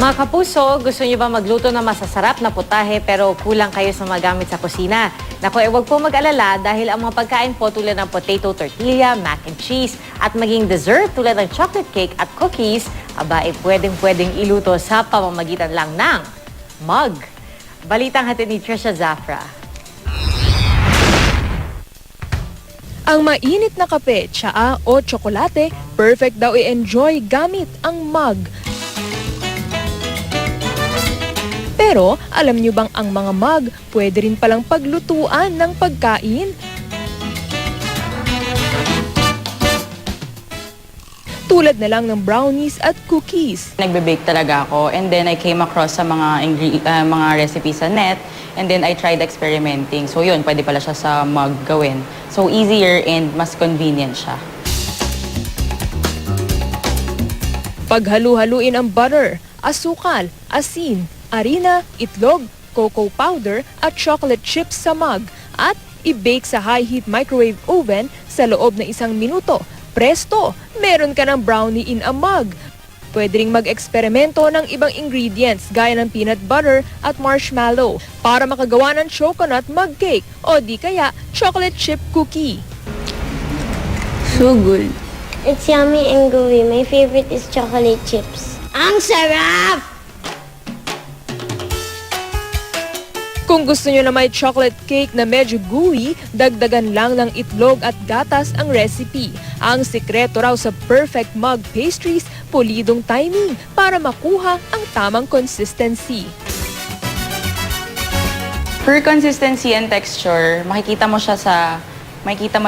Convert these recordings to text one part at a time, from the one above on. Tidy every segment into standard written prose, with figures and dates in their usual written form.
Mga kapuso, gusto niyo ba magluto ng masasarap na putahe pero kulang kayo sa magamit sa kusina? Naku, huwag po mag-alala dahil ang mga pagkain po tulad ng potato tortilla, mac and cheese at maging dessert tulad ng chocolate cake at cookies, pwedeng-pwedeng iluto sa pamamagitan lang ng mug. Balitang hatid ni Trisha Zafra. Ang mainit na kape, tsaa o tsokolate, perfect daw i-enjoy gamit ang mug. Pero alam niyo bang ang mga mug pwede rin palang paglutuan ng pagkain? Tulad na lang ng brownies at cookies. Nagbe-bake talaga ako and then I came across sa mga recipes sa net and then I tried experimenting. So yun, pwede pala siya sa mug gawin. So easier and mas convenient siya. Paghalu-haluin ang butter, asukal, asin, harina, itlog, cocoa powder at chocolate chips sa mug at i-bake sa high-heat microwave oven sa loob ng 1 minuto. Presto! Meron ka ng brownie in a mug. Pwede ring mag-eksperimento ng ibang ingredients gaya ng peanut butter at marshmallow para makagawa ng coconut mug cake o di kaya chocolate chip cookie. So good. It's yummy and gooey. My favorite is chocolate chips. Ang sarap! Kung gusto nyo na may chocolate cake na medyo gooey, dagdagan lang ng itlog at gatas ang recipe. Ang sikreto raw sa perfect mug pastries, pulidong timing para makuha ang tamang consistency. For consistency and texture, makikita mo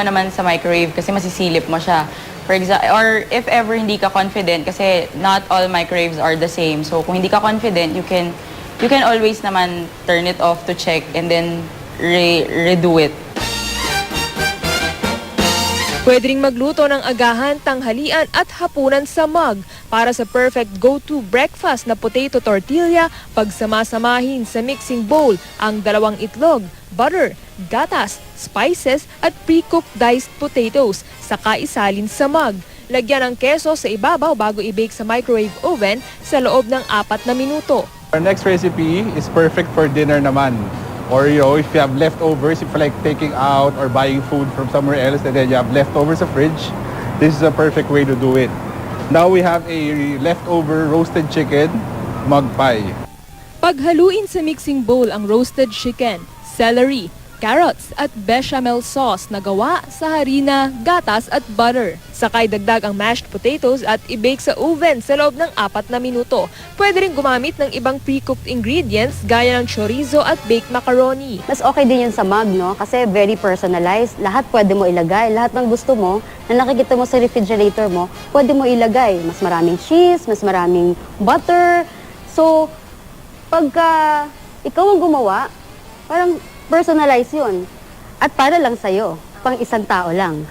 naman sa microwave kasi masisilip mo siya. For example, or if ever hindi ka confident kasi not all microwaves are the same. So kung hindi ka confident, you can always naman turn it off to check and then redo it. Pwede ring magluto ng agahan, tanghalian at hapunan sa mug para sa perfect go-to breakfast na potato tortilla. Pagsamasamahin sa mixing bowl ang 2 itlog, butter, gatas, spices at pre-cooked diced potatoes saka isalin sa mug. Lagyan ng keso sa ibabaw bago i-bake sa microwave oven sa loob ng 4 na minuto. Our next recipe is perfect for dinner naman. Or if you have leftovers, if you like taking out or buying food from somewhere else and then you have leftovers sa fridge, this is a perfect way to do it. Now we have a leftover roasted chicken mug pie. Paghaluin sa mixing bowl ang roasted chicken, celery, carrots at bechamel sauce na gawa sa harina, gatas at butter. Sakay dagdag ang mashed potatoes at i-bake sa oven sa loob ng 4 na minuto. Pwede rin gumamit ng ibang pre-cooked ingredients gaya ng chorizo at baked macaroni. Mas okay din yun sa mug, no? Kasi very personalized. Lahat pwede mo ilagay. Lahat ng gusto mo na nakikita mo sa refrigerator mo, pwede mo ilagay. Mas maraming cheese, mas maraming butter. So, pagka ikaw ang gumawa, parang personalize yun. At para lang sa'yo, pang isang tao lang.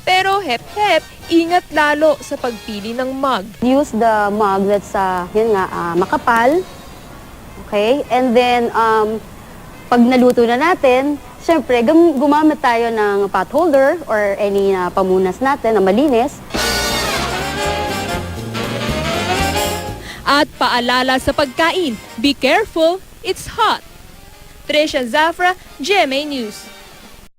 Pero hep-hep, ingat lalo sa pagpili ng mug. Use the mug that's, makapal. Okay? And then, pag naluto na natin, syempre, gumamit tayo ng pot holder or any pamunas natin na malinis. At paalala sa pagkain, be careful, it's hot. Trisha Zafra, GMA News.